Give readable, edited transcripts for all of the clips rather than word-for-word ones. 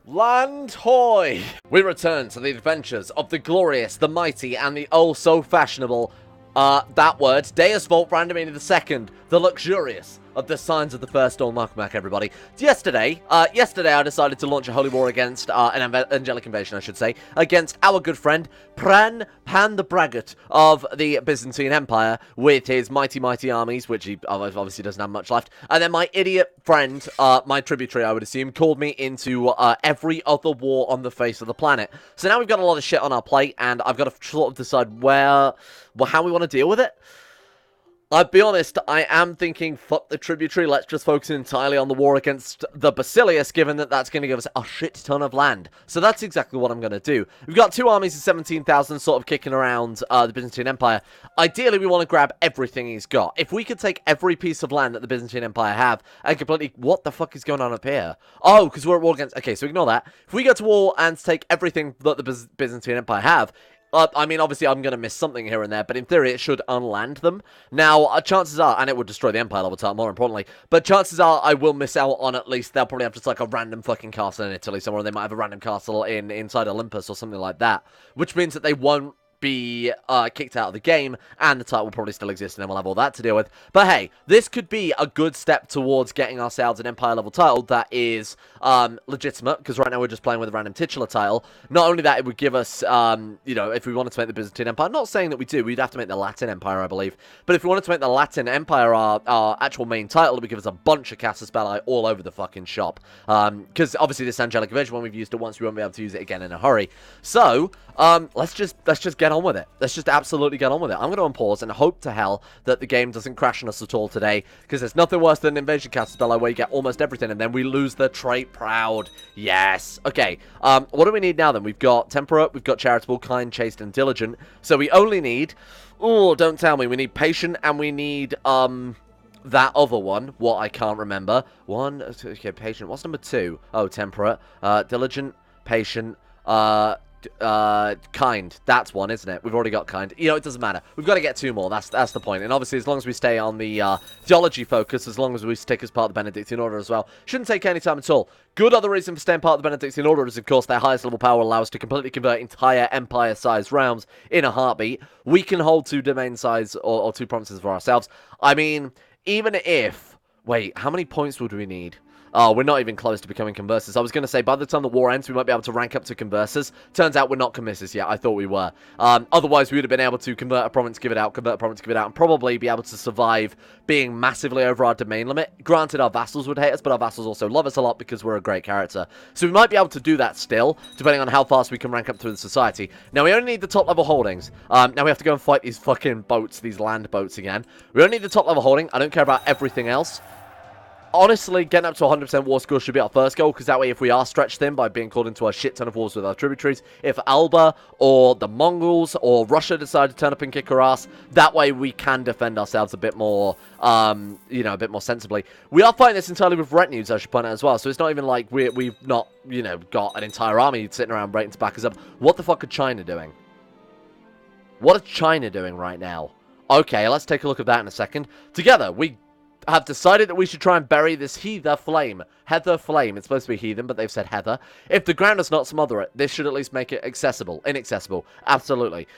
Land hoy! We return to the adventures of the glorious, the mighty, and the oh-so-fashionable, that word, Deus Vult II, the luxurious of the signs of the first unmake, everybody. Yesterday I decided to launch a holy war against, an angelic invasion, I should say, against our good friend, Pan the Braggart of the Byzantine Empire, with his mighty armies, which he obviously doesn't have much left. And then my idiot friend, my tributary, I would assume, called me into every other war on the face of the planet. So now we've got a lot of shit on our plate, and I've got to sort of decide how we want to deal with it. I'll be honest, I am thinking, fuck the tributary, let's just focus entirely on the war against the Basilius, given that that's going to give us a shit ton of land. So that's exactly what I'm going to do. We've got two armies of 17,000 sort of kicking around the Byzantine Empire. Ideally, we want to grab everything he's got. If we could take every piece of land that the Byzantine Empire have, and completely... What the fuck is going on up here? Oh, because we're at war against... Okay, so ignore that. If we go to war and take everything that the Byzantine Empire have... I mean, obviously, I'm going to miss something here and there, but in theory, it should unland them. Now, chances are, and it would destroy the Empire level tile, more importantly, but chances are I will miss out on at least, they'll probably have just like a random fucking castle in Italy somewhere, or they might have a random castle inside Olympus or something like that, which means that they won't be kicked out of the game, and the title will probably still exist, and then we'll have all that to deal with. But hey, this could be a good step towards getting ourselves an Empire level title that is legitimate, because right now we're just playing with a random titular title. Not only that, it would give us, you know, if we wanted to make the Byzantine Empire, not saying that we do, we'd have to make the Latin Empire, I believe, but if we wanted to make the Latin Empire our actual main title, it would give us a bunch of Casus Belli all over the fucking shop, because obviously this angelic invasion, when we've used it once, we won't be able to use it again in a hurry. So, let's just get on with it. Let's just absolutely get on with it. I'm going to unpause and hope to hell that the game doesn't crash on us at all today, because there's nothing worse than an invasion Casus Belli where you get almost everything and then we lose the trait proud. Yes. Okay. What do we need now then? We've got temperate, we've got charitable, kind, chaste, and diligent. So we only need... Oh, don't tell me. We need patient and we need... that other one, what I can't remember. One, okay, patient. What's number 2? Oh, temperate, diligent, patient, kind. That's one, isn't it? We've already got kind. You know, it doesn't matter. We've got to get 2 more. That's the point. And obviously, as long as we stay on the theology focus, as long as we stick as part of the Benedictine Order as well, shouldn't take any time at all. Good other reason for staying part of the Benedictine Order is, of course, their highest level power will allow us to completely convert entire empire-sized realms in a heartbeat. We can hold 2 domain size or 2 provinces for ourselves. I mean, even if... Wait, how many points would we need? Oh, we're not even close to becoming conversers. I was going to say, by the time the war ends, we might be able to rank up to conversers. Turns out we're not commissars yet. I thought we were. Otherwise, we would have been able to convert a province, give it out, convert a province, give it out, and probably be able to survive being massively over our domain limit. Granted, our vassals would hate us, but our vassals also love us a lot because we're a great character. So we might be able to do that still, depending on how fast we can rank up through the society. Now, we only need the top-level holdings. Now, we have to go and fight these fucking boats, these land boats again. We only need the top-level holding. I don't care about everything else. Honestly, getting up to 100% war score should be our first goal, because that way if we are stretched thin by being called into a shit ton of wars with our tributaries, if Alba or the Mongols or Russia decide to turn up and kick our ass, that way we can defend ourselves a bit more, you know, a bit more sensibly. We are fighting this entirely with retinues, I should point out as well, so it's not even like we've not, you know, got an entire army sitting around waiting to back us up. What the fuck are China doing? What are China doing right now? Okay, let's take a look at that in a second. Together, we have decided that we should try and bury this heather flame. Heather flame. It's supposed to be heathen, but they've said heather. If the ground does not smother it, this should at least make it accessible. Inaccessible. Absolutely.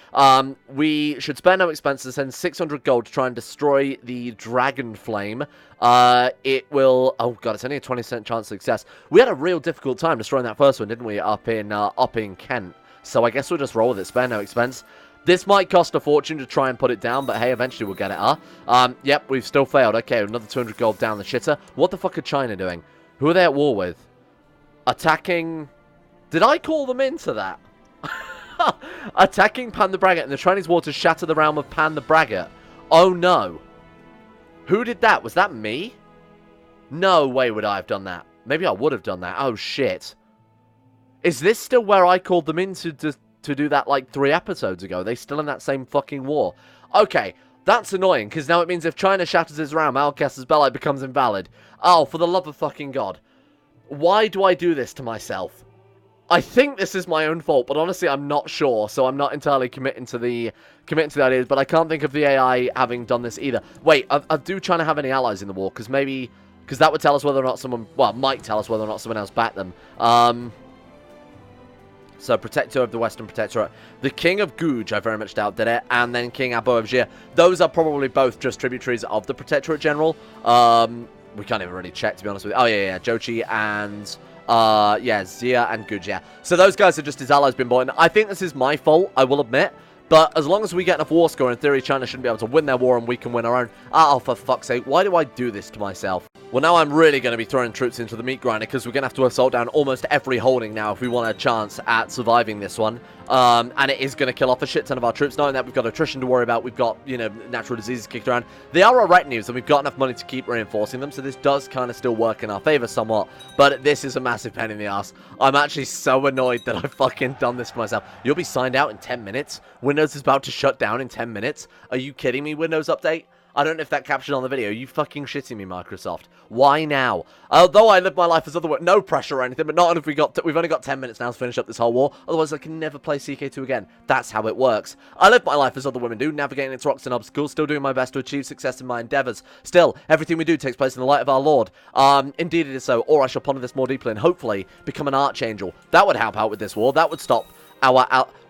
We should spare no expense to send 600 gold to try and destroy the dragon flame. It will... Oh, God, it's only a 20% chance of success. We had a real difficult time destroying that first one, didn't we? Up in Kent. So I guess we'll just roll with it. Spare no expense. This might cost a fortune to try and put it down, but hey, eventually we'll get it, Yep, we've still failed. Okay, another 200 gold down the shitter. What the fuck are China doing? Who are they at war with? Attacking... Did I call them into that? Attacking Pan the Braggart in the Chinese war to shatter the realm of Pan the Braggart. Oh, no. Who did that? Was that me? No way would I have done that. Maybe I would have done that. Oh, shit. Is this still where I called them in to do that like 3 episodes ago? They still in that same fucking war. Okay, that's annoying, because now it means if China shatters his realm, our Casus Belli becomes invalid. Oh, for the love of fucking God. Why do I do this to myself? I think this is my own fault, but honestly, I'm not sure, so I'm not entirely committing to the ideas, but I can't think of the AI having done this either. Wait, do China have any allies in the war? Because that would tell us whether or not someone, well, might tell us whether or not someone else backed them. So Protector of the Western Protectorate. The King of Guj, I very much doubt, did it. And then King Abo of Jir. Those are probably both just tributaries of the Protectorate General. We can't even really check, to be honest with you. Oh, yeah. Jochi and... yeah, Zia and Guj, yeah. So those guys are just his allies been bought in. I think this is my fault, I will admit. But as long as we get enough war score, in theory, China shouldn't be able to win their war and we can win our own. Oh, for fuck's sake. Why do I do this to myself? Well, now I'm really going to be throwing troops into the meat grinder because we're going to have to assault down almost every holding now if we want a chance at surviving this one. And it is going to kill off a shit ton of our troops, knowing that we've got attrition to worry about. We've got, you know, natural diseases kicked around. They are our retinues, and we've got enough money to keep reinforcing them, so this does kind of still work in our favor somewhat. But this is a massive pain in the ass. I'm actually so annoyed that I've fucking done this to myself. You'll be signed out in 10 minutes. Windows is about to shut down in 10 minutes. Are you kidding me, Windows Update? I don't know if that captured on the video. Are you fucking shitting me, Microsoft? Why now? Although I live my life as otherwise, no pressure or anything, but not if we've only got 10 minutes now to finish up this whole war. Otherwise, I can never play CK2 again. That's how it works. I live my life as other women do, navigating its rocks and obstacles, still doing my best to achieve success in my endeavors. Still, everything we do takes place in the light of our Lord. Indeed it is so, or I shall ponder this more deeply and hopefully become an archangel. That would help out with this war. That would stop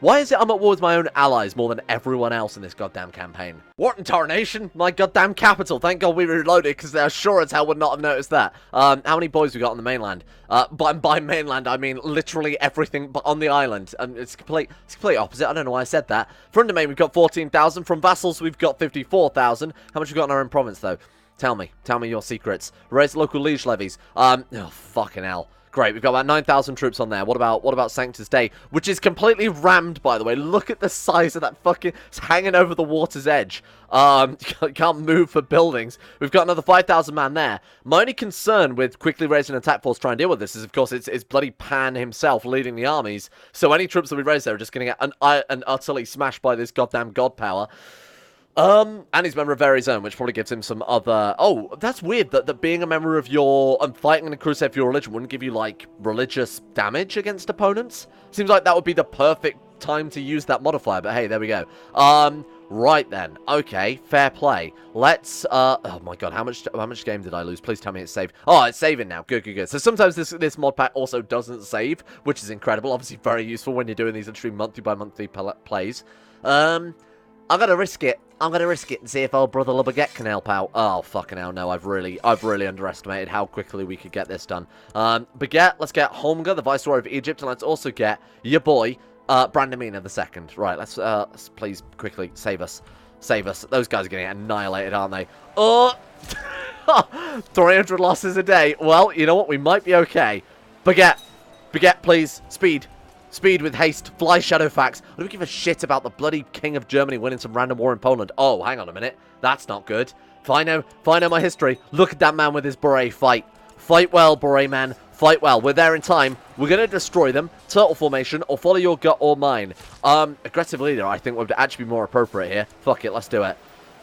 why is it I'm at war with my own allies more than everyone else in this goddamn campaign? What in tarnation? My goddamn capital. Thank God we reloaded, because they sure as hell would not have noticed that. How many boys we got on the mainland? By mainland, I mean literally everything but on the island. It's complete opposite. I don't know why I said that. From domain, we've got 14,000. From vassals, we've got 54,000. How much we got in our own province, though? Tell me your secrets. Raise local liege levies. Oh, fucking hell. Great, we've got about 9,000 troops on there. What about Sanctus Day? Which is completely rammed, by the way. Look at the size of that fucking... It's hanging over the water's edge. Can't move for buildings. We've got another 5,000 man there. My only concern with quickly raising an attack force to try and deal with this is, of course, it's bloody Pan himself leading the armies. So any troops that we raise there are just going to get an utterly smashed by this goddamn god power. And he's a member of Vari's Own, which probably gives him some other... Oh, that's weird that being a member of your... fighting in a crusade for your religion wouldn't give you, like, religious damage against opponents. Seems like that would be the perfect time to use that modifier, but hey, there we go. Right then. Okay, fair play. Let's, oh my god, how much game did I lose? Please tell me it's saved. Oh, it's saving now. Good. So sometimes this mod pack also doesn't save, which is incredible. Obviously very useful when you're doing these literally monthly by monthly plays. I'm gonna risk it. I'm gonna risk it and see if old brother Baguette can help out. Oh, fucking hell, no. I've really underestimated how quickly we could get this done. Baguette, let's get Holmgar, the Viceroy of Egypt, and let's also get your boy, Brandamina II. Right, let's please quickly save us. Save us. Those guys are getting annihilated, aren't they? Oh! 300 losses a day. Well, you know what? We might be okay. Baguette, please. Speed with haste. Fly Shadowfax. I don't give a shit about the bloody King of Germany winning some random war in Poland. Oh, hang on a minute. That's not good. If I know my history, look at that man with his beret. Fight. Fight well, beret man. Fight well. We're there in time. We're going to destroy them. Turtle formation, or follow your gut or mine. Aggressive leader, I think, would actually be more appropriate here. Fuck it, let's do it.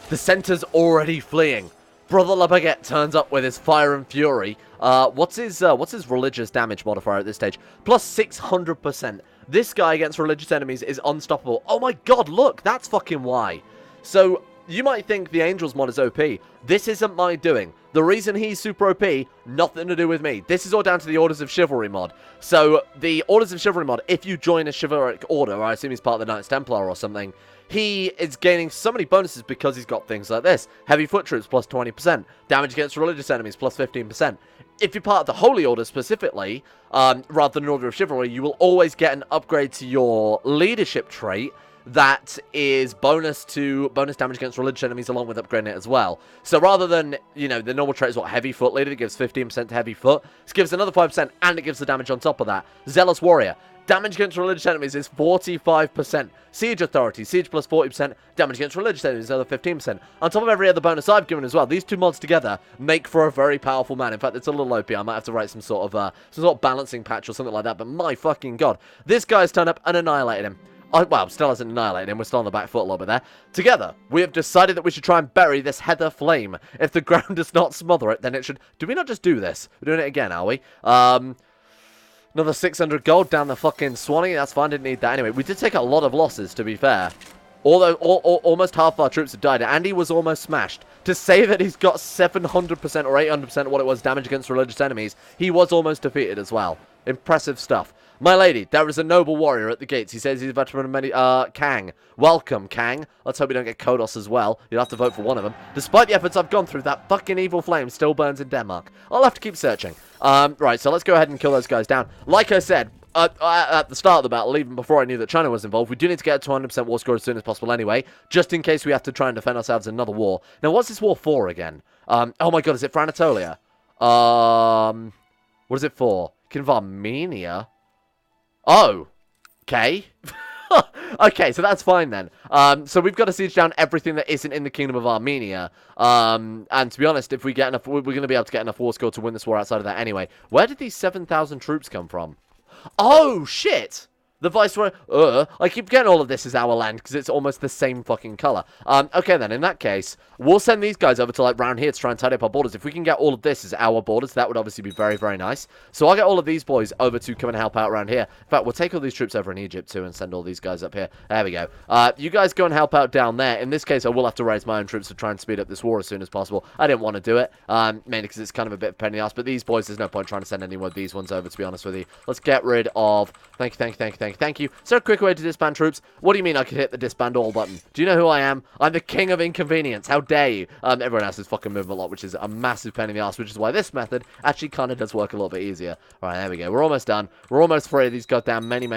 The center's already fleeing. Brother La Baguette turns up with his fire and fury. What's his religious damage modifier at this stage? Plus 600%. This guy against religious enemies is unstoppable. Oh my god, look, that's fucking why. So, you might think the Angels mod is OP. This isn't my doing. The reason he's super OP, nothing to do with me. This is all down to the Orders of Chivalry mod. So, the Orders of Chivalry mod, if you join a chivalric order, I assume he's part of the Knights Templar or something, he is gaining so many bonuses because he's got things like this. Heavy foot troops plus 20%. Damage against religious enemies plus 15%. If you're part of the Holy Order specifically, rather than an Order of Chivalry, you will always get an upgrade to your leadership trait that is bonus damage against religious enemies along with upgrading it as well. So rather than, you know, the normal trait is what, heavy foot leader, it gives 15% to heavy foot. This gives another 5% and it gives the damage on top of that. Zealous warrior. Damage against religious enemies is 45%. Siege authority, siege plus 40%. Damage against religious enemies is another 15%. On top of every other bonus I've given as well, these two mods together make for a very powerful man. In fact, it's a little OP. I might have to write some sort of balancing patch or something like that. But my fucking god, this guy's turned up and annihilated him. Well, still hasn't annihilated him. We're still on the back foot a little bit there. Together, we have decided that we should try and bury this heather flame. If the ground does not smother it, then it should... Do we not just do this? We're doing it again, are we? Another 600 gold down the fucking Swanee. That's fine. Didn't need that. Anyway, we did take a lot of losses, to be fair. Although almost half our troops have died. Andy was almost smashed. To say that he's got 700% or 800% of what it was damage against religious enemies, he was almost defeated as well. Impressive stuff. My lady, there is a noble warrior at the gates. He says he's a veteran of many, Kang. Welcome, Kang. Let's hope we don't get Kodos as well. You'll have to vote for one of them. Despite the efforts I've gone through, that fucking evil flame still burns in Denmark. I'll have to keep searching. Right, so let's go ahead and kill those guys down. Like I said, at the start of the battle, even before I knew that China was involved, we do need to get to 100% war score as soon as possible anyway, just in case we have to try and defend ourselves in another war. Now, what's this war for again? Oh my god, is it for Anatolia? What is it for? King of Armenia? Oh, okay. Okay, so that's fine then. So we've got to siege down everything that isn't in the Kingdom of Armenia. And to be honest, if we get enough, we're going to be able to get enough war score to win this war outside of that anyway. Where did these 7,000 troops come from? Oh, shit! The Viceroy... I keep getting all of this as our land, because it's almost the same fucking colour. Okay then, in that case, we'll send these guys over to, like, round here to try and tidy up our borders. If we can get all of this as our borders, that would obviously be very, very nice. So I'll get all of these boys over to come and help out around here. In fact, we'll take all these troops over in Egypt, too, and send all these guys up here. There we go. You guys go and help out down there. In this case, I will have to raise my own troops to try and speed up this war as soon as possible. I didn't want to do it, mainly because it's kind of a bit of a pain in the ass, but these boys, there's no point trying to send any more of these ones over, to be honest with you. Let's get rid of... Thank you. Is there a quick way to disband troops? What do you mean I could hit the disband all button? Do you know who I am? I'm the king of inconvenience. How dare you? Everyone else is fucking moving a lot, which is a massive pain in the ass, which is why this method actually kind of does work a little bit easier. Alright, there we go. We're almost done. We're almost free of these goddamn many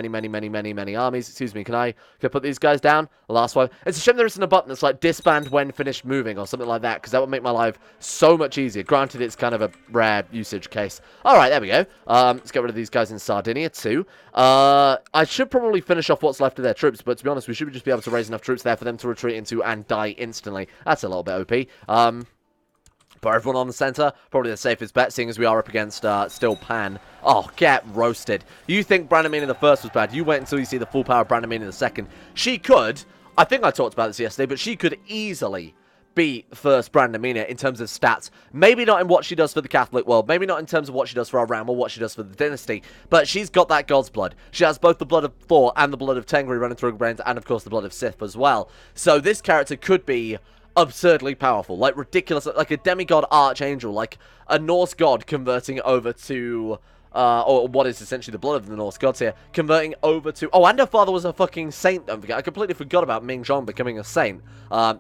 armies. Excuse me, can I put these guys down? The last one. It's a shame there isn't a button that's like disband when finished moving or something like that, because that would make my life so much easier. Granted, it's kind of a rare usage case. Alright, there we go. Let's get rid of these guys in Sardinia too. I should probably finish off what's left of their troops, but to be honest, we should just be able to raise enough troops there for them to retreat into and die instantly. That's a little bit OP. Put everyone on the center, probably the safest bet, seeing as we are up against still Pan. Oh, get roasted. You think Brandamine in the first was bad. You wait until you see the full power of Brandamine in the second. She could, I think I talked about this yesterday, but she could easily beat first Brandamina in terms of stats. Maybe not in what she does for the Catholic world, maybe not in terms of what she does for our realm or what she does for the dynasty, but she's got that god's blood. She has both the blood of Thor and the blood of Tengri running through her brains, and of course the blood of Sith as well. So this character could be absurdly powerful, like ridiculous, like a demigod archangel, like a Norse god converting over to... or what is essentially the blood of the Norse gods here, converting over to... Oh, and her father was a fucking saint, don't forget. I completely forgot about Ming Zhong becoming a saint.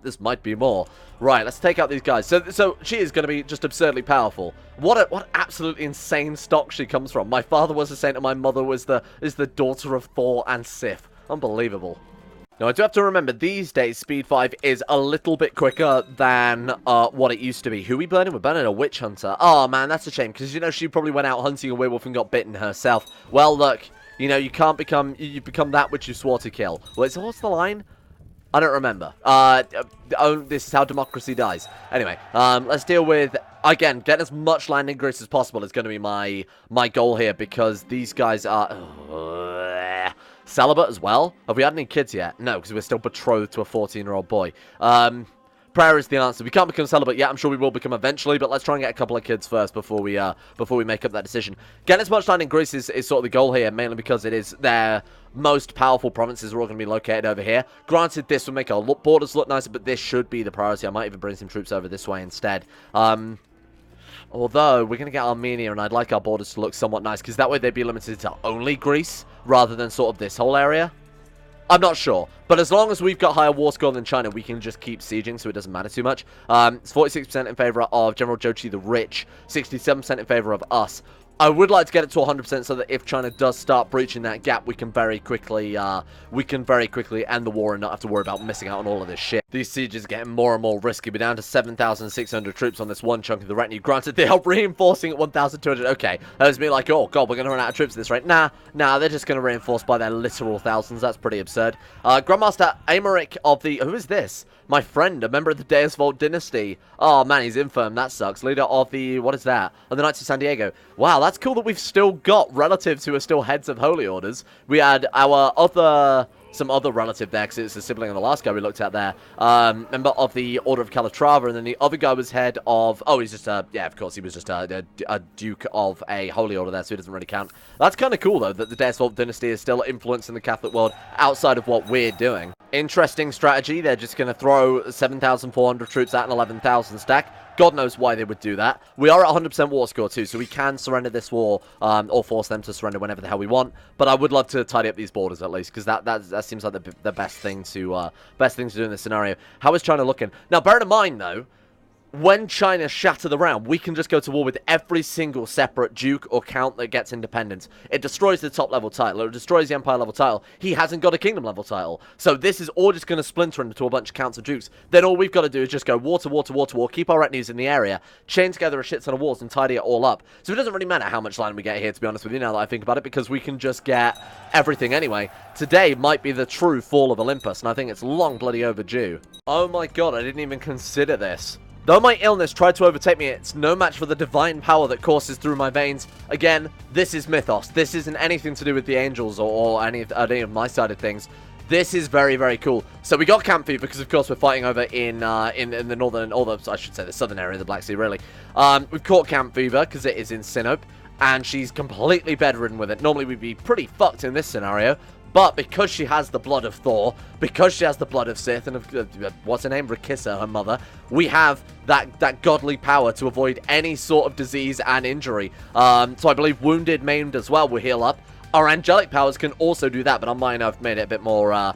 This might be more. Right, let's take out these guys. So she is going to be just absurdly powerful. What absolutely insane stock she comes from. My father was a saint and my mother is the daughter of Thor and Sith. Unbelievable. Now, I do have to remember, these days, Speed 5 is a little bit quicker than what it used to be. Who are we burning? We're burning a witch hunter. Oh, man, that's a shame, because, you know, she probably went out hunting a werewolf and got bitten herself. Well, look, you know, you can't become... You become that which you swore to kill. What's the line? I don't remember. This is how democracy dies. Anyway, let's deal with... Again, getting as much land increase as possible is going to be my goal here, because these guys are... Celibate as well? Have we had any kids yet? No, because we're still betrothed to a 14-year-old boy. Prayer is the answer. We can't become celibate yet. I'm sure we will become eventually, but let's try and get a couple of kids first before we make up that decision. Getting as much land in Greece is sort of the goal here, mainly because it is their most powerful provinces are all going to be located over here. Granted, this will make our borders look nicer, but this should be the priority. I might even bring some troops over this way instead. Although, we're going to get Armenia, and I'd like our borders to look somewhat nice, because that way they'd be limited to only Greece, rather than sort of this whole area. I'm not sure, but as long as we've got higher war score than China, we can just keep sieging, so it doesn't matter too much. It's 46% in favor of General Jochi the Rich, 67% in favor of us. I would like to get it to 100% so that if China does start breaching that gap, we can very quickly end the war and not have to worry about missing out on all of this shit. These sieges are getting more and more risky. We're down to 7,600 troops on this one chunk of the retinue. Granted, they are reinforcing at 1,200. Okay, that was me like, oh god, we're going to run out of troops at this rate. Nah, they're just going to reinforce by their literal thousands. That's pretty absurd. Grandmaster Amaric of the... Who is this? My friend, a member of the Deus Vult dynasty. Oh man, he's infirm. That sucks. Leader of the... What is that? Of the Knights of San Diego. Wow, that's cool that we've still got relatives who are still heads of holy orders. We had our some other relative there, because it's a sibling of the last guy we looked at there. Member of the Order of Calatrava, and then the other guy was head of... Oh, he's just yeah, of course, he was just a duke of a holy order there, so he doesn't really count. That's kind of cool, though, that the Deus Vult dynasty is still influencing the Catholic world outside of what we're doing. Interesting strategy. They're just going to throw 7,400 troops at an 11,000 stack. God knows why they would do that. We are at 100% war score too, so we can surrender this war, or force them to surrender whenever the hell we want. But I would love to tidy up these borders at least, because that seems like the best thing to do in this scenario. How is China looking? Now, bear in mind though, when China shatter the realm, we can just go to war with every single separate duke or count that gets independence. It destroys the top level title. It destroys the empire level title. He hasn't got a kingdom level title. So this is all just going to splinter into a bunch of counts of dukes. Then all we've got to do is just go war to war to war to war, keep our retinues in the area, chain together a shit ton of wars and tidy it all up. So it doesn't really matter how much land we get here, to be honest with you, now that I think about it, because we can just get everything anyway. Today might be the true fall of Olympus, and I think it's long bloody overdue. Oh my god, I didn't even consider this. Though my illness tried to overtake me, it's no match for the divine power that courses through my veins. Again, this is Mythos. This isn't anything to do with the angels or any of my side of things. This is very, very cool. So we got camp fever because, of course, we're fighting over in the northern, or the, I should say, the southern area of the Black Sea, really. We've caught camp fever because it is in Sinope, and she's completely bedridden with it. Normally, we'd be pretty fucked in this scenario. But because she has the blood of Thor, because she has the blood of Sith, and what's her name? Rakissa, her mother, we have that godly power to avoid any sort of disease and injury. So I believe wounded, maimed as well will heal up. Our angelic powers can also do that, but on mine I've made it a bit more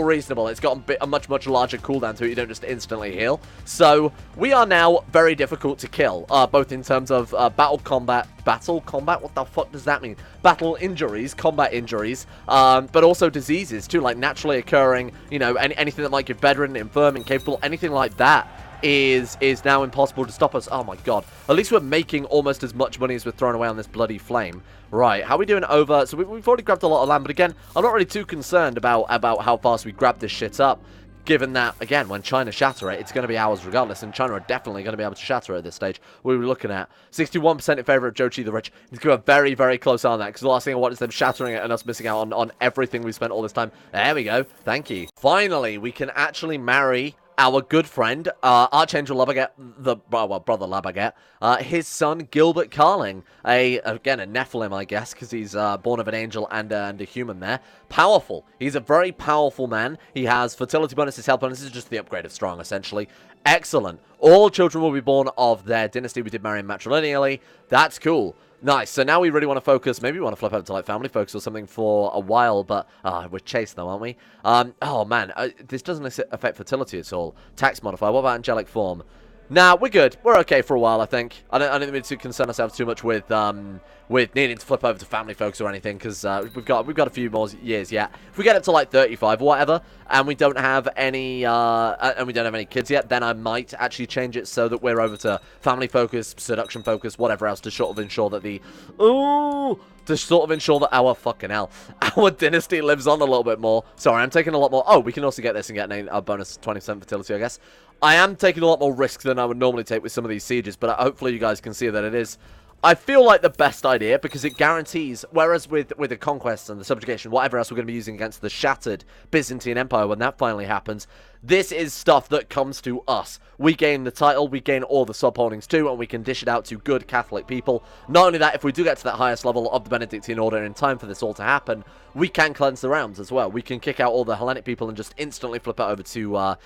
reasonable. It's got a much larger cooldown to it. You don't just instantly heal. So we are now very difficult to kill, both in terms of battle combat. What the fuck does that mean? Battle injuries, combat injuries, but also diseases too, like naturally occurring. You know, anything that might give bedridden, infirm, incapable, anything like that is now impossible to stop us. Oh my god. At least we're making almost as much money as we're throwing away on this bloody flame. Right, how are we doing over? So we've already grabbed a lot of land, but again, I'm not really too concerned about how fast we grab this shit up, given that, again, when China shatter it, it's going to be ours regardless, and China are definitely going to be able to shatter it at this stage. What are we looking at? 61% in favor of Jochi the Rich. He's got a very, very close eye on that, because the last thing I want is them shattering it and us missing out on everything we spent all this time. There we go. Thank you. Finally, we can actually marry our good friend, Archangel Labaget, brother Labaget, his son Gilbert Carling, again a Nephilim, I guess, because he's born of an angel and a human there. Powerful. He's a very powerful man. He has fertility bonuses, health bonuses, just the upgrade of strong, essentially. Excellent. All children will be born of their dynasty. We did marry him matrilineally. That's cool. Nice. So now we really want to focus. Maybe we want to flip over to like family focus or something for a while, but we're chased though, aren't we? Oh man, this doesn't affect fertility at all. Tax modifier. What about angelic form? Nah, we're good. We're okay for a while, I think. I don't think we need to concern ourselves too much with needing to flip over to family focus or anything, because we've got a few more years yet. If we get up to like 35 or whatever, and we don't have any kids yet, then I might actually change it so that we're over to family focus, seduction focus, whatever else, to sort of ensure that our fucking hell, our dynasty lives on a little bit more. Sorry, I'm taking a lot more. Oh, we can also get this and get a bonus 20% fertility, I guess. I am taking a lot more risk than I would normally take with some of these sieges, but hopefully you guys can see that it is, I feel like, the best idea, because it guarantees, whereas with the conquest and the subjugation, whatever else we're going to be using against the shattered Byzantine Empire when that finally happens, this is stuff that comes to us. We gain the title, we gain all the sub-holdings too, and we can dish it out to good Catholic people. Not only that, if we do get to that highest level of the Benedictine Order in time for this all to happen, we can cleanse the realms as well. We can kick out all the Hellenic people and just instantly flip it over to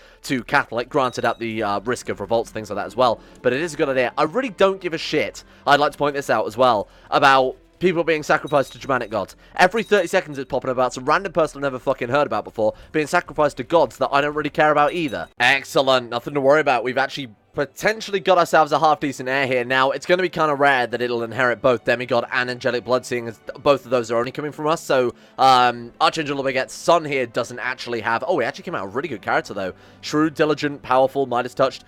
Catholic, granted at the risk of revolts, things like that as well. But it is a good idea. I really don't give a shit, I'd like to point this out as well, about people being sacrificed to Germanic gods. Every 30 seconds it's popping about some random person I've never fucking heard about before being sacrificed to gods that I don't really care about either. Excellent. Nothing to worry about. We've actually potentially got ourselves a half-decent heir here. Now, it's going to be kind of rare that it'll inherit both demigod and angelic blood, seeing as both of those are only coming from us. So, Archangel Labaget's son here doesn't actually have... Oh, he actually came out a really good character, though. Shrewd, diligent, powerful, Midas touched.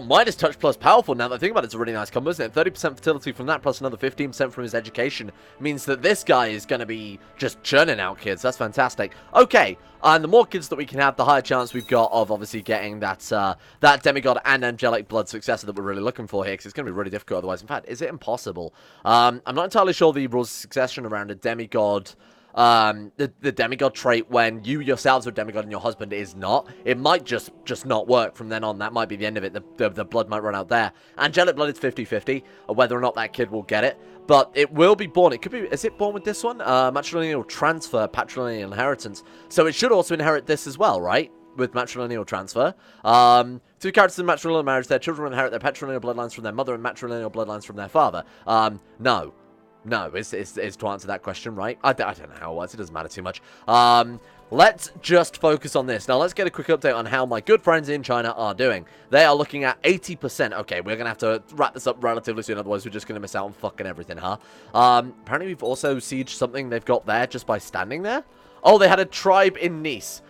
Midas touch plus powerful, now that I think about it, it's a really nice combo, isn't it? 30% fertility from that, plus another 15% from his education, means that this guy is going to be just churning out kids. That's fantastic. Okay, and the more kids that we can have, the higher chance we've got of obviously getting that demigod and angelic blood successor that we're really looking for here, because it's going to be really difficult otherwise. In fact, is it impossible? I'm not entirely sure the rules of succession around a demigod... the demigod trait when you yourselves are demigod and your husband is not. It might just not work from then on. That might be the end of it. The blood might run out there. Angelic blood is 50-50, whether or not that kid will get it. But it will be born. It could be... Is it born with this one? Matrilineal transfer, patrilineal inheritance. So it should also inherit this as well, right? with matrilineal transfer. Two characters in matrilineal marriage, their children inherit their patrilineal bloodlines from their mother and matrilineal bloodlines from their father. No. No, is to answer that question, right? I don't know how it works. It doesn't matter too much. Let's just focus on this. Now, let's get a quick update on how my good friends in China are doing. They are looking at 80%. Okay, we're going to have to wrap this up relatively soon, otherwise we're just going to miss out on fucking everything, huh? Apparently we've also sieged something they've got there just by standing there. Oh, they had a tribe in Nice.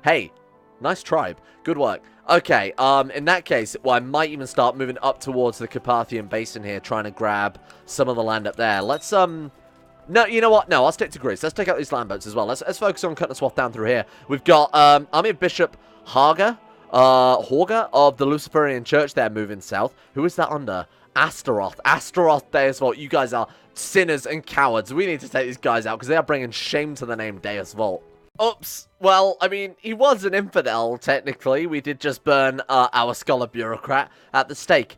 Hey, nice tribe. Good work. Okay, in that case, well, I might even start moving up towards the Carpathian Basin here, trying to grab some of the land up there. Let's, no, you know what? No, I'll stick to Greece. Let's take out these land boats as well. Let's focus on cutting a swath down through here. We've got, Army of Bishop Haga of the Luciferian Church there moving south. Who is that under? Astaroth. Astaroth, Deus Vult. You guys are sinners and cowards. We need to take these guys out because they are bringing shame to the name Deus Vult. Oops. Well, I mean, he was an infidel, technically. We did just burn our scholar bureaucrat at the stake.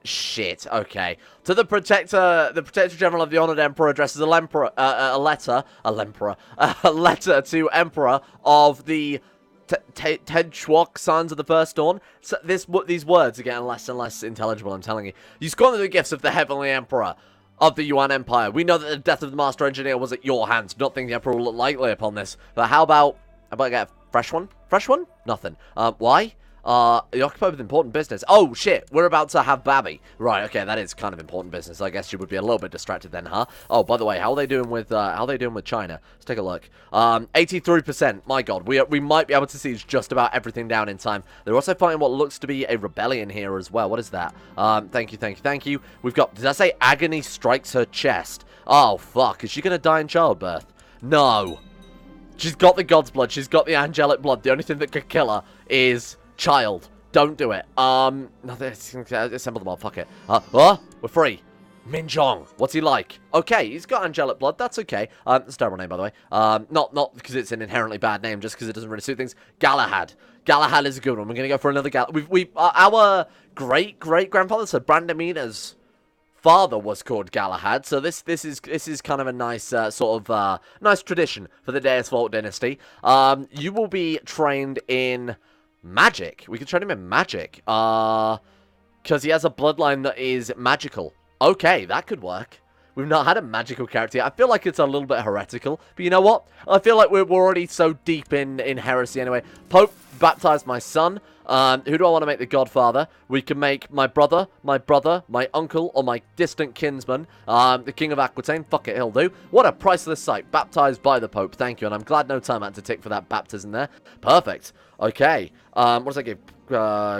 Shit. Okay. To the Protector General of the Honored Emperor addresses a letter to Emperor of the Techmod Sons of the First Dawn. So these words are getting less and less intelligible, I'm telling you. You squander the gifts of the Heavenly Emperor of the Yuan Empire. We know that the death of the Master Engineer was at your hands. Not think the Emperor will look lightly upon this. But how about I get a fresh one? Fresh one? Nothing. Why? You're occupied with important business. Oh, shit. We're about to have Babby. Right, okay, that is kind of important business. I guess you would be a little bit distracted then, huh? Oh, by the way, how are they doing with China? Let's take a look. 83%. My god, we might be able to siege just about everything down in time. They're also fighting what looks to be a rebellion here as well. What is that? Thank you. We've got, did I say agony strikes her chest? Oh, fuck. Is she gonna die in childbirth? No. She's got the god's blood. She's got the angelic blood. The only thing that could kill her is child. Don't do it. No, assemble them all. Fuck it. We're free. Minjong. What's he like? Okay, he's got angelic blood. That's okay. That's a terrible name, by the way. Not because it's an inherently bad name, just because it doesn't really suit things. Galahad. Galahad is a good one. We're gonna go for another Galahad. Our great-great-grandfather, so Brandamina's father was called Galahad, so this is kind of a nice nice tradition for the Deus Vult dynasty. You will be trained in magic. We can train him in magic. Because he has a bloodline that is magical. Okay, that could work. We've not had a magical character yet. I feel like it's a little bit heretical. But you know what? I feel like we're already so deep in heresy anyway. Pope baptized my son. Who do I want to make the godfather? We can make my brother, my uncle, or my distant kinsman, the king of Aquistion. Fuck it, he'll do. What a priceless sight. Baptized by the Pope. Thank you, and I'm glad no time had to tick for that baptism there. Perfect. Okay. What does that give?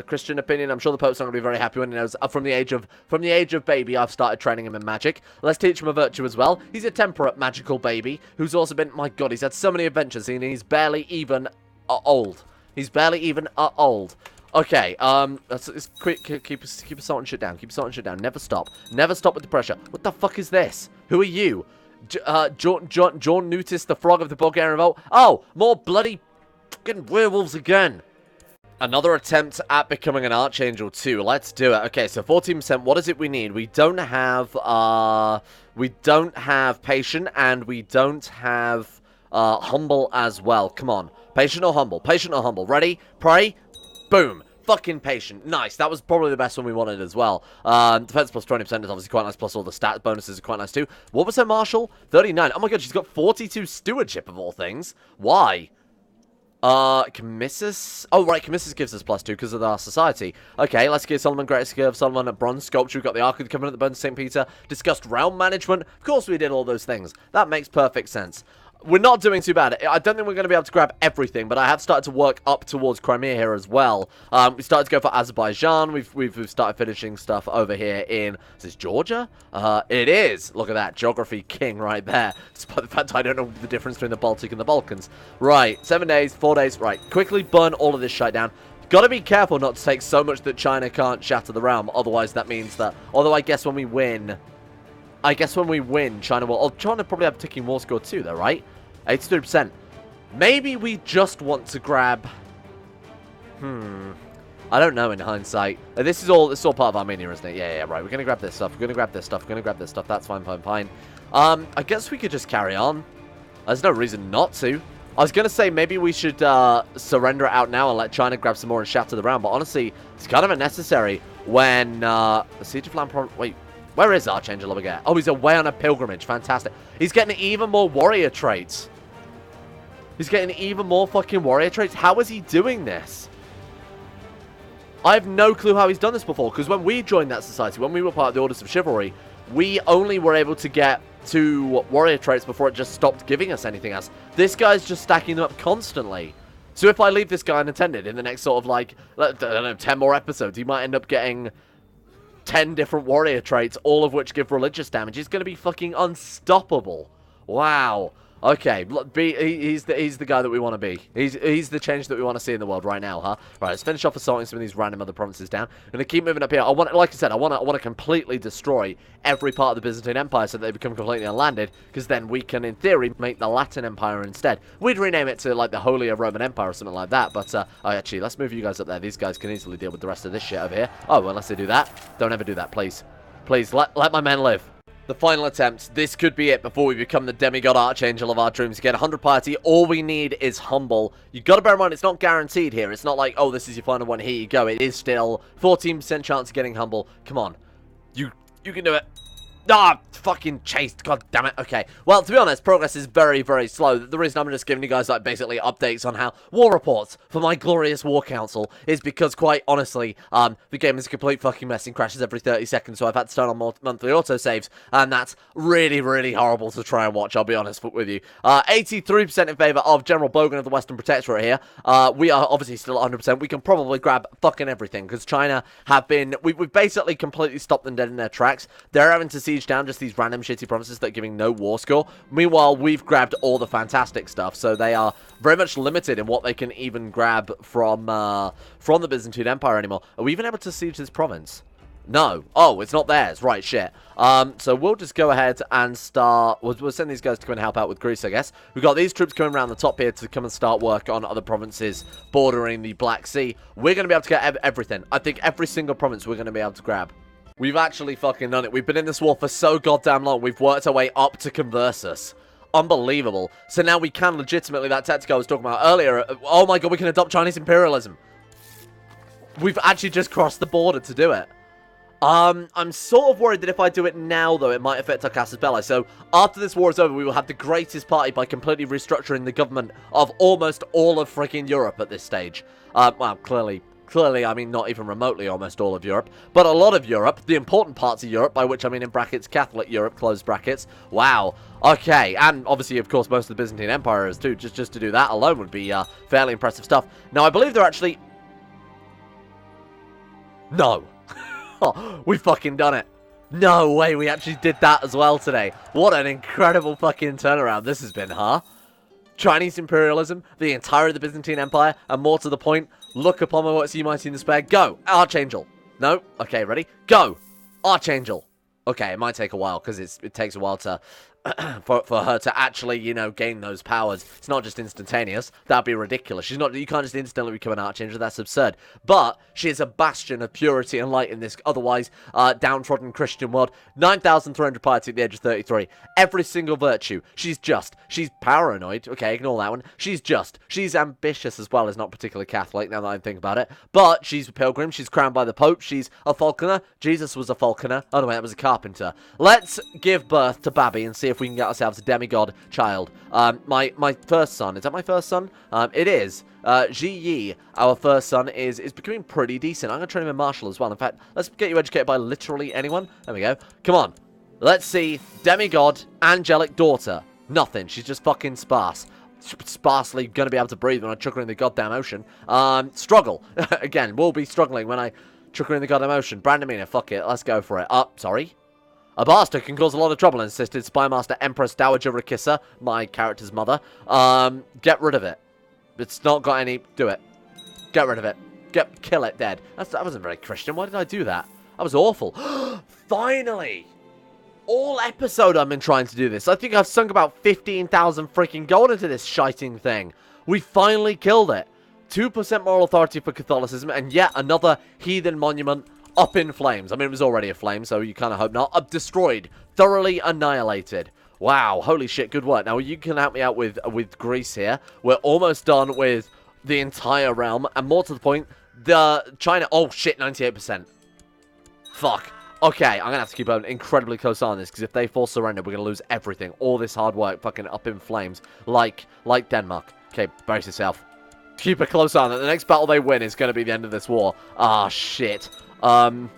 Christian opinion. I'm sure the Pope's not going to be very happy when he knows from the age of baby I've started training him in magic. Let's teach him a virtue as well. He's a temperate magical baby who's also been, my god, he's had so many adventures and he's barely even old. He's barely even old. Okay, let's quick keep a salt and shit down. Keep salt and shit down. Never stop. Never stop with the pressure. What the fuck is this? Who are you? John Nutis, the frog of the Bulgarian revolt. Oh, more bloody fucking werewolves again. Another attempt at becoming an archangel too. Let's do it. Okay, so 14%. What is it we need? We don't have patient and we don't have humble as well. Come on. Patient or humble? Patient or humble? Ready? Pray? Boom. Fucking patient. Nice. That was probably the best one we wanted as well. Defense plus 20% is obviously quite nice, plus all the stat bonuses are quite nice too. What was her martial? 39. Oh my god, she's got 42 stewardship of all things. Why? Commissus? Oh, right, Commissus gives us +2 because of our society. Okay, let's give Solomon Greatest Skill of Solomon a bronze sculpture. We've got the Ark of the Covenant, the Bones of St. Peter. Discussed realm management. Of course we did all those things. That makes perfect sense. We're not doing too bad. I don't think we're going to be able to grab everything, but I have started to work up towards Crimea here as well. We started to go for Azerbaijan. We've started finishing stuff over here in... Is this Georgia? It is. Look at that. Geography king right there. Despite the fact I don't know the difference between the Baltic and the Balkans. Right. 7 days, 4 days. Right. Quickly burn all of this shit down. Gotta be careful not to take so much that China can't shatter the realm. Otherwise, that means that... Although I guess when we win... China will... Oh, China probably have a ticking war score too, though, right? 83%. Maybe we just want to grab... I don't know in hindsight. This is all part of Armenia, isn't it? Yeah, right. We're going to grab this stuff. We're going to grab this stuff. We're going to grab this stuff. That's fine. I guess we could just carry on. There's no reason not to. I was going to say maybe we should surrender it out now and let China grab some more and shatter the round, but honestly, it's kind of unnecessary when the Siege of Lampron... Wait, where is Archangel Obligate? Oh, he's away on a pilgrimage. Fantastic. He's getting even more warrior traits. He's getting even more fucking warrior traits. How is he doing this? I have no clue how he's done this before, because when we joined that society, when we were part of the Orders of Chivalry, we only were able to get 2 warrior traits before it just stopped giving us anything else. This guy's just stacking them up constantly. So if I leave this guy unattended in the next sort of, like, I don't know, 10 more episodes, he might end up getting 10 different warrior traits, all of which give religious damage. He's going to be fucking unstoppable. Wow. Okay, he's the guy that we want to be. He's the change that we want to see in the world right now, huh? Right, let's finish off assaulting some of these random other provinces down. I'm going to keep moving up here. Like I said, I want to completely destroy every part of the Byzantine Empire so that they become completely unlanded, because then we can, in theory, make the Latin Empire instead. We'd rename it to, like, the Holy Roman Empire or something like that, but, actually, let's move you guys up there. These guys can easily deal with the rest of this shit over here. Oh, well, unless they do that. Don't ever do that, please. Please, let my men live. The final attempt. This could be it before we become the demigod archangel of our dreams. Get 100 piety. All we need is humble. You've got to bear in mind, it's not guaranteed here. It's not like, oh, this is your final one. Here you go. It is still 14% chance of getting humble. Come on. You can do it. Ah, fucking chased. God damn it. Okay. Well, to be honest, progress is very, very slow. The reason I'm just giving you guys, like, basically updates on how war reports for my glorious war council is because, quite honestly, the game is a complete fucking mess and crashes every 30 seconds, so I've had to turn on monthly autosaves, and that's really, really horrible to try and watch, I'll be honest with you. 83% in favor of General Bogan of the Western Protectorate here. We are obviously still at 100%. We can probably grab fucking everything, because China have been... We've basically completely stopped them dead in their tracks. They're having to siege down just these random shitty provinces that are giving no war score. Meanwhile, we've grabbed all the fantastic stuff, so they are very much limited in what they can even grab from the Byzantine Empire anymore. Are we even able to siege this province? No. Oh, it's not theirs. Right, shit. So we'll just go ahead and start... We'll send these guys to come and help out with Greece, I guess. We've got these troops coming around the top here to come and start work on other provinces bordering the Black Sea. We're going to be able to get everything. I think every single province we're going to be able to grab. We've actually fucking done it. We've been in this war for so goddamn long. We've worked our way up to Conversus. Unbelievable. So now we can legitimately, that tactic I was talking about earlier, oh my god, we can adopt Chinese imperialism. We've actually just crossed the border to do it. I'm sort of worried that if I do it now, though, it might affect our casus belli. So after this war is over, we will have the greatest party by completely restructuring the government of almost all of freaking Europe at this stage. Well, Clearly, I mean, not even remotely almost all of Europe, but a lot of Europe, the important parts of Europe, by which I mean in brackets, Catholic Europe, close brackets. Wow. Okay, and obviously, of course, most of the Byzantine Empire is too. Just to do that alone would be fairly impressive stuff. Now, I believe they're actually... No. Oh, we fucking done it. No way, we actually did that as well today. What an incredible fucking turnaround this has been, huh? Chinese imperialism, the entire of the Byzantine Empire, and more to the point, look upon my works, you mighty in despair. Go! Archangel! No? Okay, ready? Go! Archangel! Okay, it might take a while, because it takes a while to... for her to actually, you know, gain those powers. It's not just instantaneous. That'd be ridiculous. You can't just instantly become an archangel. That's absurd. But she is a bastion of purity and light in this otherwise downtrodden Christian world. 9,300 piety at the age of 33. Every single virtue. She's paranoid. Okay, ignore that one. She's ambitious as well as not particularly Catholic, now that I think about it. But she's a pilgrim. She's crowned by the Pope. She's a falconer. Jesus was a falconer. Oh, no, wait, that was a carpenter. Let's give birth to Babby and see if we can get ourselves a demigod child. My first son, is that my first son? It is. Ji Yi, our first son, is becoming pretty decent. I'm going to train him in martial as well. In fact, let's get you educated by literally anyone. There we go. Come on. Let's see. Demigod, angelic daughter. Nothing. She's just fucking sparse. Sparsely going to be able to breathe when I chuck her in the goddamn ocean. Struggle. Again, we'll be struggling when I chuck her in the goddamn ocean. Brandamina, fuck it. Let's go for it. Sorry. A bastard can cause a lot of trouble, insisted Spymaster Empress Dowager Rakissa, my character's mother. Get rid of it. It's not got any... Do it. Get rid of it. Kill it dead. That wasn't very Christian. Why did I do that? That was awful. Finally! All episode I've been trying to do this. I think I've sunk about 15,000 freaking gold into this shiting thing. We finally killed it. 2% moral authority for Catholicism, and yet another heathen monument up in flames. I mean, it was already aflame, so you kind of hope not. Destroyed. Thoroughly annihilated. Wow, holy shit, good work. Now, you can help me out with Greece here. We're almost done with the entire realm. And more to the point, the China... Oh, shit, 98%. Fuck. Okay, I'm going to have to keep an incredibly close eye on this, because if they force surrender, we're going to lose everything. All this hard work fucking up in flames, like Denmark. Okay, brace yourself. Keep a close eye on it. The next battle they win is going to be the end of this war. Ah, shit. Don't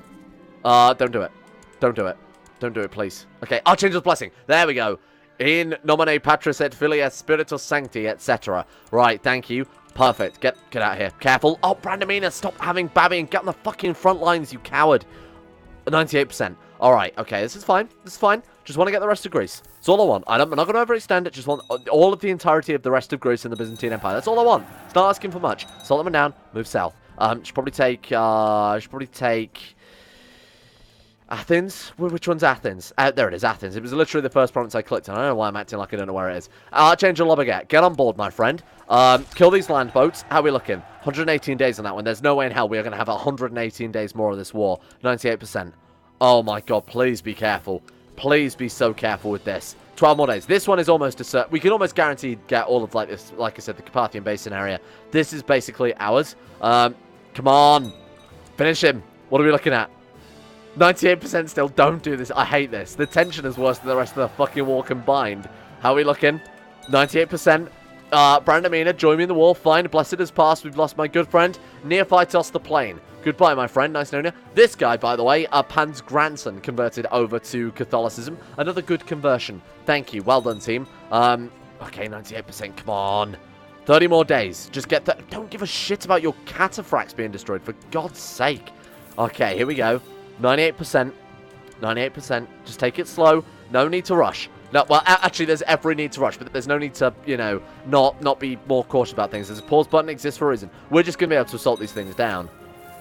do it. Don't do it. Don't do it, please. Okay, Archangel's Blessing. There we go. In nomine Patris et Filii Spiritus Sancti, etc. Right, thank you. Perfect. Get out of here. Careful. Oh, Brandamina, stop having Babby and get on the fucking front lines, you coward. 98%. Alright, okay, this is fine. This is fine. Just want to get the rest of Greece. That's all I want. I'm not going to overextend it. Just want all of the entirety of the rest of Greece in the Byzantine Empire. That's all I want. It's not asking for much. Solomon down. Move south. Should probably take... Athens? Which one's Athens? There it is, Athens. It was literally the first province I clicked on. I don't know why I'm acting like I don't know where it is. Archangel Lobaget, get on board, my friend. Kill these land boats. How are we looking? 118 days on that one. There's no way in hell we are going to have 118 days more of this war. 98%. Oh my god, please be careful. Please be so careful with this. 12 more days. This one is almost a cert. We can almost guarantee get all of, like this, like I said, the Carpathian Basin area. This is basically ours. Come on. Finish him. What are we looking at? 98% still. Don't do this. I hate this. The tension is worse than the rest of the fucking war combined. How are we looking? 98%. Brandamina, join me in the war. Fine. Blessed has passed. We've lost my good friend. Neophytos the Plain. Goodbye, my friend. Nice knowing you. This guy, by the way, Pan's grandson, converted over to Catholicism. Another good conversion. Thank you. Well done, team. Okay, 98%. Come on. 30 more days. Just get that. Don't give a shit about your cataphracts being destroyed, for God's sake. Okay, here we go. 98%. 98%. Just take it slow. No need to rush. No, well, actually, there's every need to rush, but there's no need to, you know, not be more cautious about things. There's a pause button exists for a reason. We're just going to be able to assault these things down.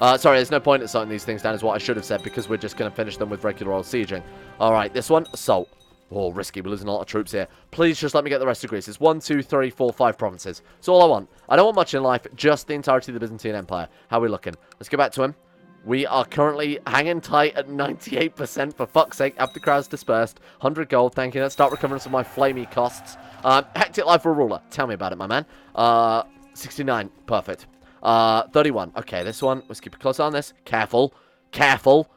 Sorry, there's no point in assaulting these things down, is what I should have said, because we're just going to finish them with regular old sieging. Alright, this one, assault. Oh, risky. We're losing a lot of troops here. Please just let me get the rest of Greece. It's 1, 2, 3, 4, 5 provinces. That's all I want. I don't want much in life, just the entirety of the Byzantine Empire. How are we looking? Let's go back to him. We are currently hanging tight at 98%, for fuck's sake, after the crowd's dispersed. 100 gold, thank you. Let's start recovering some of my flamey costs. Hectic life for a ruler. Tell me about it, my man. 69, perfect. 31, okay, this one, let's keep a close eye on this. Careful, careful.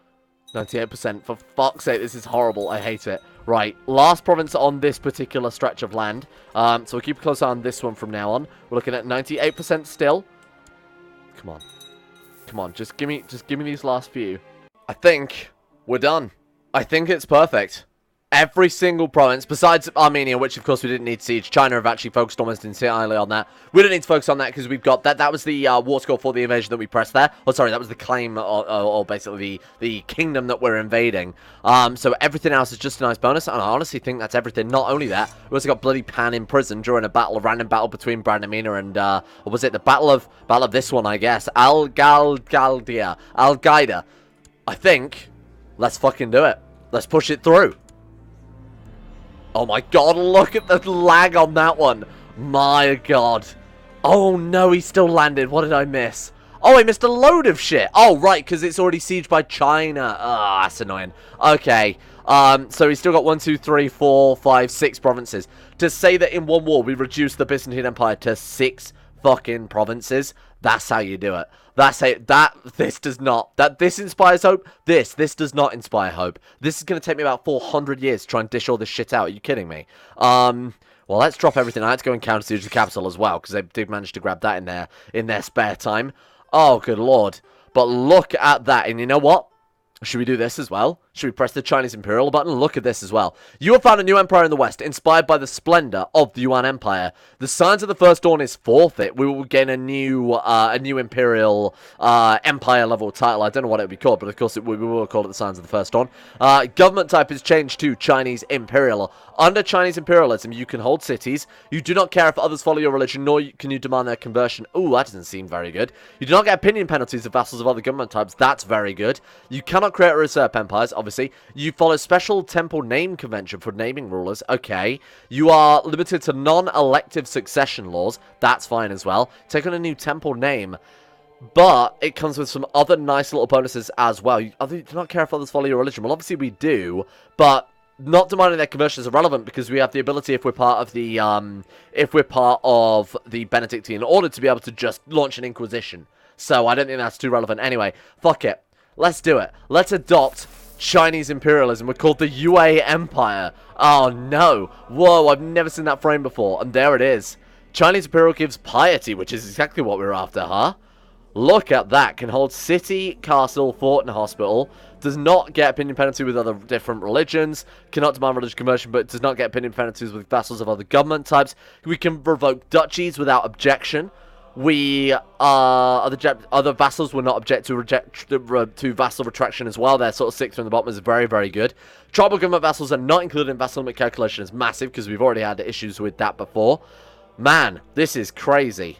98%, for fuck's sake, this is horrible. I hate it. Right, last province on this particular stretch of land. So we'll keep a close eye on this one from now on. We're looking at 98% still. Come on. Come on, just give me these last few. I think we're done. I think it's perfect. Every single province, besides Armenia, which of course we didn't need to siege. China have actually focused almost entirely on that. We don't need to focus on that because we've got that. That was the war score for the invasion that we pressed there. Oh, sorry, that was the claim, or basically the kingdom that we're invading. So everything else is just a nice bonus, and I honestly think that's everything. Not only that, we also got bloody Pan in prison during a random battle between Brandamina and, what was it? The battle of this one, I guess. Al-Qaeda. I think, let's fucking do it. Let's push it through. Oh my god, look at the lag on that one. My god. Oh no, he still landed. What did I miss? Oh, I missed a load of shit. Oh, right, because it's already sieged by China. Ah, that's annoying. Okay. So he's still got 1, 2, 3, 4, 5, 6 provinces. To say that in one war we reduced the Byzantine Empire to 6 fucking provinces, that's how you do it. That's how this inspires hope. This does not inspire hope. This is going to take me about 400 years to try and dish all this shit out. Are you kidding me? Well, let's drop everything. I had to go and counter siege the capital as well, because they did manage to grab that in their spare time. Oh, good lord. But look at that, and you know what? Should we do this as well? Should we press the Chinese Imperial button? Look at this as well. You have found a new empire in the West, inspired by the splendor of the Yuan Empire. The Signs of the First Dawn is forfeit. We will gain a new Imperial Empire level title. I don't know what it would be called, but of course we will call it the Signs of the First Dawn. Government type is changed to Chinese Imperial. Under Chinese Imperialism, you can hold cities. You do not care if others follow your religion, nor can you demand their conversion. Ooh, that doesn't seem very good. You do not get opinion penalties of vassals of other government types. That's very good. You cannot create or usurp empires, obviously. You follow special temple name convention for naming rulers. Okay. You are limited to non-elective succession laws. That's fine as well. Take on a new temple name. But it comes with some other nice little bonuses as well. You do not care if others follow your religion. Well, obviously we do, but not demanding their conversion is irrelevant because we have the ability, if we're part of the Benedictine order, to be able to just launch an Inquisition. So I don't think that's too relevant. Anyway, fuck it. Let's do it. Let's adopt Chinese imperialism. We're called the UA Empire. Oh no. Whoa, I've never seen that frame before. And there it is. Chinese imperial gives piety, which is exactly what we're after, huh? Look at that. Can hold city, castle, fort, and hospital. Does not get opinion penalty with other different religions. Cannot demand religious conversion, but does not get opinion penalties with vassals of other government types. We can revoke duchies without objection. We other vassals will not object to vassal retraction as well. They're sort of sixth from the bottom is very, very good. Tribal government vassals are not included in vassal limit calculation is massive because we've already had issues with that before. Man, this is crazy.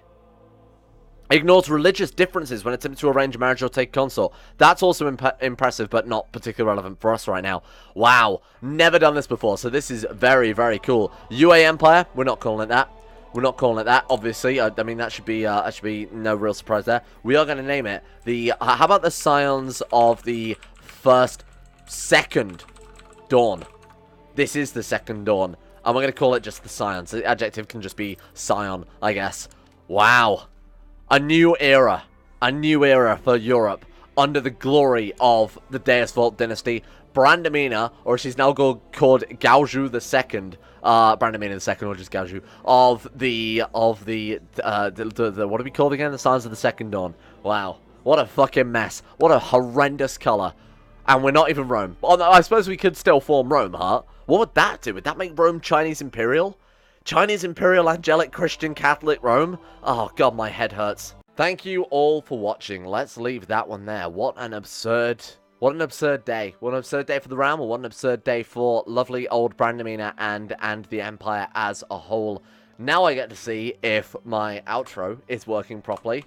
Ignores religious differences when attempting to arrange a marriage or take consort. That's also impressive, but not particularly relevant for us right now. Wow, never done this before, so this is very, very cool. UA Empire, we're not calling it that. We're not calling it that, obviously. I mean, that should be no real surprise there. We are going to name it the. How about the Scions of the Second Dawn? This is the Second Dawn, and we're going to call it just the Scions. The adjective can just be Scion, I guess. Wow, a new era for Europe under the glory of the Deus Vult dynasty. Brandamina, or she's now called Gaoju II. Brandamina II, or just Gaoju, of the what are we called again? The Scions of the Second Dawn. Wow, what a fucking mess. What a horrendous colour. And we're not even Rome. Oh, no, I suppose we could still form Rome, huh? What would that do? Would that make Rome Chinese Imperial? Chinese Imperial Angelic Christian Catholic Rome? Oh god, my head hurts. Thank you all for watching. Let's leave that one there. What an absurd day. What an absurd day for the realm, or what an absurd day for lovely old Brandamina and the Empire as a whole. Now I get to see if my outro is working properly.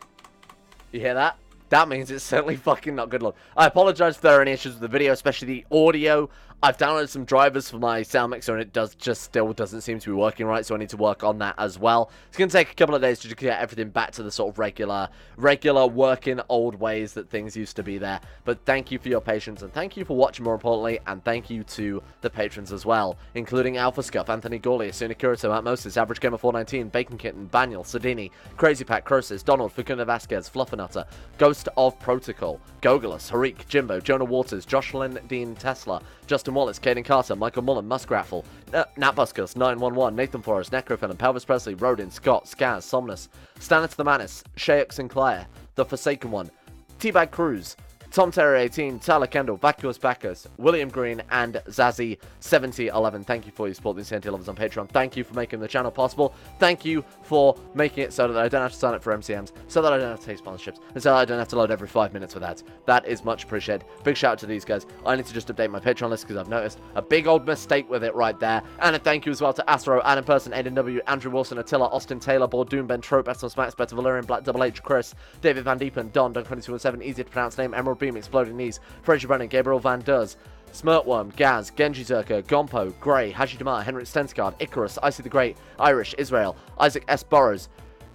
You hear that? That means it's certainly fucking not good luck. I apologize if there are any issues with the video, especially the audio. I've downloaded some drivers for my sound mixer and it still doesn't seem to be working right, so I need to work on that as well. It's going to take a couple of days to get everything back to the sort of regular working old ways that things used to be there. But thank you for your patience, and thank you for watching more importantly, and thank you to the patrons as well, including Alpha Scuff, Anthony Gawley, Asuna Kirito, Matt Moses, Average Gamer 419, Bacon Kitten, Baniel, Sadini, Crazy Pat, Crosis, Donald, Facunda Vasquez, Fluffernutter, Ghost of Protocol, Gogolus, Harik, Jimbo, Jonah Waters, Jocelyn Dean Tesla, Justin Wallace, Caden Carter, Michael Mullen, Muskraffle, Nat Buskus, 911, Nathan Forrest, Necrophilin, Pelvis Presley, Rodin, Scott, Skaz, Somnus, Stannis the Manis, Shayuk Sinclair, The Forsaken One, Teabag Cruz, Tom Terry 18, Tyler Kendall, Vacuous Bacchus, William Green, and Zazzy 7011. Thank you for your support, the Insanity Lovers on Patreon. Thank you for making the channel possible. Thank you for making it so that I don't have to sign up for MCMs, so that I don't have to take sponsorships, and so that I don't have to load every 5 minutes with ads. That is much appreciated. Big shout out to these guys. I need to just update my Patreon list because I've noticed a big old mistake with it right there. And a thank you as well to Astro, Adam Person, Aiden W, Andrew Wilson, Attila, Austin Taylor, Bordoon, Ben Trope, Estos Max, Better Valerian, Black Double H, Chris, David Van Diepen, Don, Dunk2217, easy to pronounce name, Emerald Beam, Exploding Knees, Fraser Brennan, Gabriel Van Duz, Smirtworm, Gaz, Genji Zerka, Gompo, Grey, Hashi Damar, Henrik Stensgaard, Icarus, Icy the Great, Irish, Israel, Isaac S. Burrows,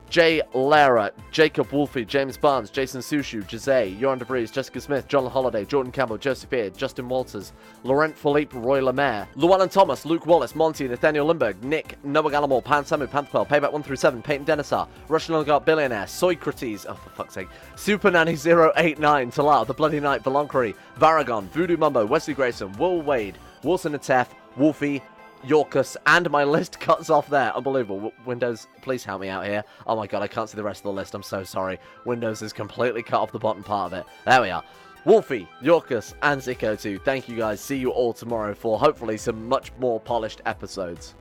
Jay Lara, Jacob Wolfie, James Barnes, Jason Sushu, Jose, Joran Debris, Jessica Smith, John Holiday, Jordan Campbell, Joseph Beard, Justin Walters, Laurent Philippe, Roy Lemaire, Llewellyn Thomas, Luke Wallace, Monty, Nathaniel Lindberg, Nick, Noah Gallimore, Pan Samu, Pantquell, Payback 1 through 7, Peyton Denisar, Russian Oligarch Billionaire, Soycrates, oh for fuck's sake, Super Nanny 089, Talar, The Bloody Knight, Valonquery, Varagon, Voodoo Mumbo, Wesley Grayson, Will Wade, Wilson Atef, Wolfie, Yorkus, and my list cuts off there. Unbelievable. Windows, please help me out here. Oh my god, I can't see the rest of the list. I'm so sorry. Windows has completely cut off the bottom part of it. There we are. Wolfie, Yorkus, and CK2. Thank you guys. See you all tomorrow for hopefully some much more polished episodes.